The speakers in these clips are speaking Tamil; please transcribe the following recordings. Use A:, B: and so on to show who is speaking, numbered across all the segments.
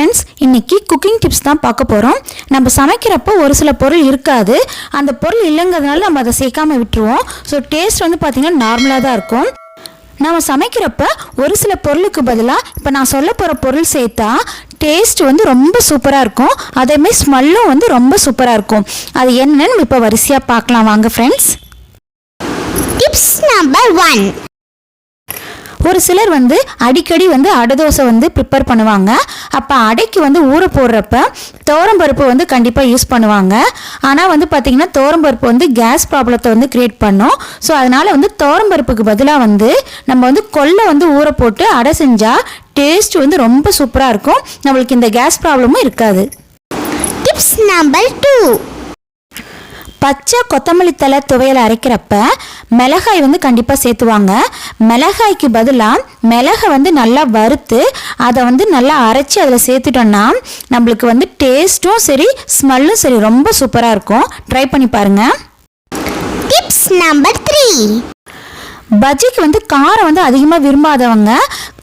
A: ஃப்ரெண்ட்ஸ், இன்னைக்கு குக்கிங் டிப்ஸ் தான் பார்க்க போகிறோம். நம்ம சமைக்கிறப்போ ஒரு சில பொருள் இருக்காது. அந்த பொருள் இல்லைங்கிறதுனால நம்ம அதை சேர்க்காம விட்டுருவோம். ஸோ டேஸ்ட் வந்து பார்த்திங்கன்னா நார்மலாக தான் இருக்கும். நம்ம சமைக்கிறப்ப ஒரு சில பொருளுக்கு பதிலாக இப்போ நான் சொல்ல போகிற பொருள் சேர்த்தா டேஸ்ட் வந்து ரொம்ப சூப்பராக இருக்கும். அதேமாதிரி ஸ்மெல்லும் வந்து ரொம்ப சூப்பராக இருக்கும். அது என்னன்னு இப்போ வரிசையாக பார்க்கலாம் வாங்க ஃப்ரெண்ட்ஸ்.
B: Tips number 1.
A: ஒரு சிலர் வந்து அடிக்கடி வந்து அடை தோசை வந்து ப்ரிப்பேர் பண்ணுவாங்க. அப்போ அடைக்கு வந்து ஊற போடுறப்ப துவரம்பருப்பு வந்து கண்டிப்பாக யூஸ் பண்ணுவாங்க. ஆனால் வந்து பார்த்திங்கன்னா துவரம்பருப்பு வந்து கேஸ் ப்ராப்ளத்தை வந்து க்ரியேட் பண்ணும். ஸோ அதனால் வந்து துவரம்பருப்புக்கு பதிலாக வந்து நம்ம வந்து கொல்லை வந்து ஊற போட்டு அடை செஞ்சால் டேஸ்ட் வந்து ரொம்ப சூப்பராக இருக்கும். நம்மளுக்கு இந்த கேஸ் ப்ராப்ளமும் இருக்காது.
B: Tips number 2.
A: பச்சை கொத்தமல்லி தழை துவையல் அரைக்கிறப்ப மிளகாய் வந்து கண்டிப்பாக சேர்த்துவாங்க. மிளகாய்க்கு பதிலாக மிளகை வந்து நல்லா வறுத்து அதை வந்து நல்லா அரைச்சி அதில் சேர்த்துட்டோன்னா நம்மளுக்கு வந்து டேஸ்ட்டும் சரி ஸ்மெல்லும் சரி ரொம்ப சூப்பராக இருக்கும். ட்ரை பண்ணி பாருங்கள்.
B: Tips number 3.
A: பஜ்ஜிக்கு வந்து காரம் வந்து அதிகமாக விரும்பாதவங்க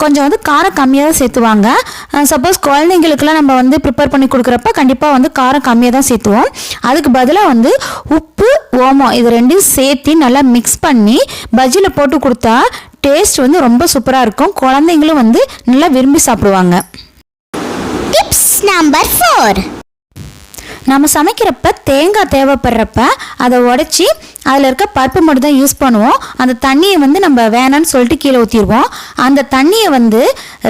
A: கொஞ்சம் வந்து காரம் கம்மியாக தான் சேர்த்துவாங்க. சப்போஸ் குழந்தைங்களுக்குலாம் நம்ம வந்து ப்ரிப்பேர் பண்ணி கொடுக்குறப்ப கண்டிப்பாக வந்து காரம் கம்மியாக தான் சேர்த்துவோம். அதுக்கு பதிலாக வந்து உப்பு ஓமம் இது ரெண்டையும் சேர்த்து நல்லா மிக்ஸ் பண்ணி பஜ்ஜியில் போட்டு கொடுத்தா டேஸ்ட் வந்து ரொம்ப சூப்பராக இருக்கும். குழந்தைங்களும் வந்து நல்லா விரும்பி சாப்பிடுவாங்க.
B: Tips number 4.
A: நம்ம சமைக்கிறப்ப தேங்காய் தேவைப்படுறப்ப அதை உடச்சி அதில் இருக்க பருப்பு மட்டும் தான் யூஸ் பண்ணுவோம். அந்த தண்ணியை வந்து நம்ம வேணான்னு சொல்லிட்டு கீழே ஊற்றிடுவோம். அந்த தண்ணியை வந்து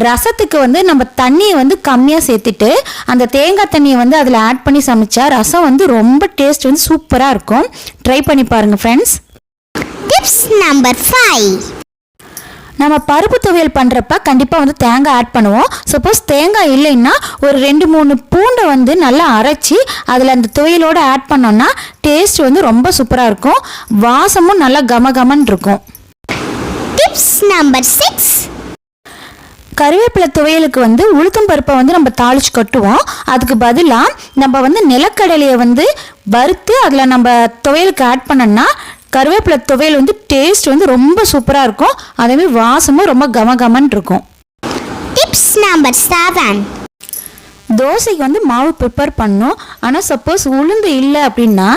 A: ரசத்துக்கு வந்து நம்ம தண்ணியை வந்து கம்மியாக சேர்த்துட்டு அந்த தேங்காய் தண்ணியை வந்து அதில் ஆட் பண்ணி சமைச்சா ரசம் வந்து ரொம்ப டேஸ்ட் வந்து சூப்பராக இருக்கும். ட்ரை பண்ணி பாருங்கள் ஃப்ரெண்ட்ஸ்.
B: Tips number 5.
A: நம்ம பருப்பு துவையல் பண்ணுறப்ப கண்டிப்பாக வந்து தேங்காய் ஆட் பண்ணுவோம். சப்போஸ் தேங்காய் இல்லைன்னா ஒரு 2-3 பூண்டை வந்து நல்லா அரைச்சி அதில் அந்த துவையலோடு ஆட் பண்ணோன்னா டேஸ்ட் வந்து ரொம்ப சூப்பராக இருக்கும். வாசமும் நல்லா கமகமன்னு இருக்கும்.
B: Tips number 6.
A: கருவேப்பிலை துவையலுக்கு வந்து உளுத்தம் பருப்பை வந்து நம்ம தாளிச்சு கட்டுவோம். அதுக்கு பதிலாக நம்ம வந்து நிலக்கடலையை வந்து வறுத்து அதில் நம்ம துவையலுக்கு ஆட் பண்ணோன்னா கருவேப்பிலை துவையல் வந்து டேஸ்ட் வந்து ரொம்ப சூப்பராக இருக்கும். அதேமாதிரி வாசமும் ரொம்ப கமகமன் இருக்கும்.
B: Tips number 7.
A: தோசைக்கு வந்து மாவு ப்ரிப்பேர் பண்ணோம். ஆனால் சப்போஸ் உளுந்து இல்லை அப்படின்னா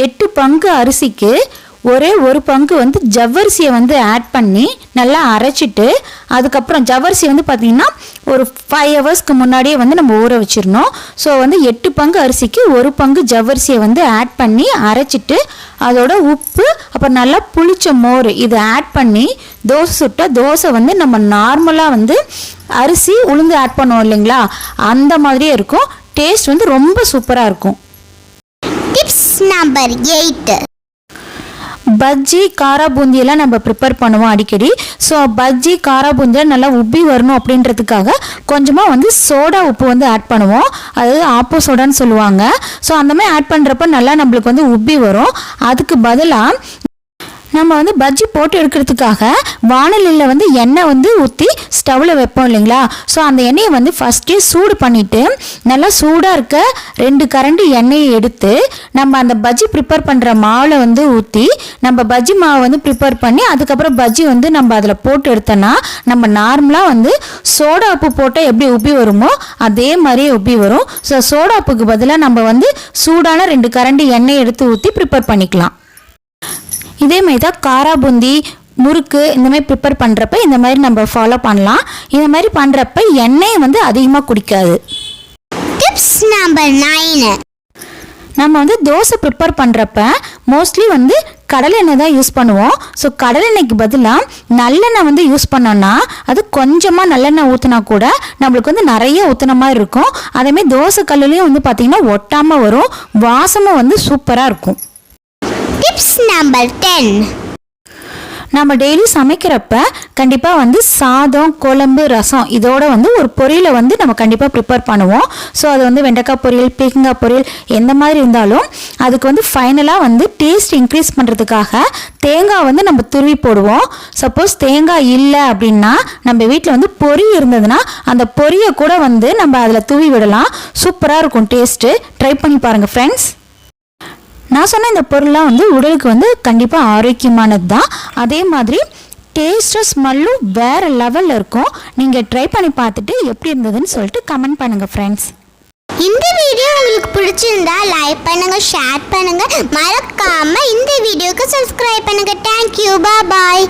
A: 8 பங்கு அரிசிக்கு ஒரே 1 பங்கு வந்து ஜவ்வரிசியை வந்து ஆட் பண்ணி நல்லா அரைச்சிட்டு அதுக்கப்புறம் ஜவ்வரிசி வந்து பார்த்திங்கன்னா ஒரு 5 ஹவர்ஸ்க்கு முன்னாடியே வந்து நம்ம ஊற வச்சிடணும். ஸோ வந்து 8 பங்கு அரிசிக்கு 1 பங்கு ஜவ்வரிசியை வந்து ஆட் பண்ணி அரைச்சிட்டு அதோட உப்பு அப்புறம் நல்லா புளிச்ச மோர் இதை ஆட் பண்ணி தோசை சுட்ட தோசை வந்து நம்ம நார்மலாக வந்து அரிசி உளுந்து ஆட் பண்ணுவோம் இல்லைங்களா, அந்த மாதிரியே இருக்கும். டேஸ்ட் வந்து ரொம்ப சூப்பராக இருக்கும்.
B: Tips number 8.
A: பஜ்ஜி காரா பூந்தியெல்லாம் நம்ம ப்ரிப்பேர் பண்ணுவோம் அடிக்கடி. ஸோ பஜ்ஜி காரா பூந்தியில் நல்லா உப்பி வரணும் அப்படின்றதுக்காக கொஞ்சமாக வந்து சோடா உப்பு வந்து ஆட் பண்ணுவோம். அது ஆப்போ சோடான்னு சொல்லுவாங்க. ஸோ அந்த மாதிரி ஆட் பண்ணுறப்ப நல்லா நம்மளுக்கு வந்து உப்பி வரும். அதுக்கு பதிலாக நம்ம வந்து பஜ்ஜி போட்டு எடுக்கிறதுக்காக வானலியில் வந்து எண்ணெய் வந்து ஊற்றி ஸ்டவ்வில் வைப்போம் இல்லைங்களா. ஸோ அந்த எண்ணெயை வந்து ஃபஸ்ட்டே சூடு பண்ணிவிட்டு நல்லா சூடாக இருக்க 2 கரண்டி எண்ணெயை எடுத்து நம்ம அந்த பஜ்ஜி ப்ரிப்பேர் பண்ணுற மாவில் வந்து ஊற்றி நம்ம பஜ்ஜி மாவை வந்து ப்ரிப்பேர் பண்ணி அதுக்கப்புறம் பஜ்ஜி வந்து நம்ம அதில் போட்டு எடுத்தோன்னா நம்ம நார்மலாக வந்து சோடா உப்பு போட்டால் எப்படி உப்பி வருமோ அதே மாதிரியே உப்பி வரும். ஸோ சோடா உப்புக்கு பதிலாக நம்ம வந்து சூடான 2 கரண்டி எண்ணெயை எடுத்து ஊற்றி ப்ரிப்பேர் பண்ணிக்கலாம். இதே மாதிரி தான் காரா பூந்தி முறுக்கு இந்த மாதிரி ப்ரிப்பேர் பண்ணுறப்ப இந்த மாதிரி நம்ம ஃபாலோ பண்ணலாம். இந்த மாதிரி பண்ணுறப்ப எண்ணெயை வந்து அதிகமாக குடிக்காது.
B: Tips number 9.
A: நம்ம வந்து தோசை ப்ரிப்பேர் பண்ணுறப்ப மோஸ்ட்லி வந்து கடலெண்ணெய் தான் யூஸ் பண்ணுவோம். ஸோ கடலெண்ணெய்க்கு பதிலாக நல்லெண்ணெய் வந்து யூஸ் பண்ணோன்னா அது கொஞ்சமாக நல்லெண்ணெய் ஊற்றினா கூட நம்மளுக்கு வந்து நிறைய ஊற்றின மாதிரி இருக்கும். அதேமாதிரி தோசை கல்லுலேயும் வந்து பார்த்திங்கன்னா ஒட்டாமல் வரும். வாசமும் வந்து சூப்பராக இருக்கும்.
B: Tips number 10.
A: நம்ம டெய்லி சமைக்கிறப்ப கண்டிப்பாக வந்து சாதம் குழம்பு ரசம் இதோட வந்து ஒரு பொரியலை வந்து நம்ம கண்டிப்பாக ப்ரிப்பேர் பண்ணுவோம். ஸோ அது வந்து வெண்டைக்காய் பொரியல் பீக்கங்காய் பொரியல் எந்த மாதிரி இருந்தாலும் அதுக்கு வந்து ஃபைனலாக வந்து டேஸ்ட் இன்க்ரீஸ் பண்ணுறதுக்காக தேங்காய் வந்து நம்ம துருவி போடுவோம். சப்போஸ் தேங்காய் இல்லை அப்படின்னா நம்ம வீட்டில் வந்து பொரி இருந்ததுன்னா அந்த பொரியை கூட வந்து நம்ம அதில் தூவி விடலாம். சூப்பராக இருக்கும் டேஸ்ட்டு. ட்ரை பண்ணி பாருங்கள் ஃப்ரெண்ட்ஸ். நான் சொன்ன இந்த பொருள்லாம் வந்து உடலுக்கு வந்து கண்டிப்பாக ஆரோக்கியமானது தான். அதே மாதிரி டேஸ்ட்டும் ஸ்மெல்லும் வேறு லெவலில் இருக்கும். நீங்கள் ட்ரை பண்ணி பார்த்துட்டு எப்படி இருந்ததுன்னு சொல்லிட்டு கமெண்ட் பண்ணுங்கள் ஃப்ரெண்ட்ஸ்.
B: இந்த வீடியோ உங்களுக்கு பிடிச்சிருந்தா லைக் பண்ணுங்க, ஷேர் பண்ணுங்க, மறக்காம இந்த வீடியோக்கு சப்ஸ்கிரைப் பண்ணுங்க. தேங்க்யூ, பாய்.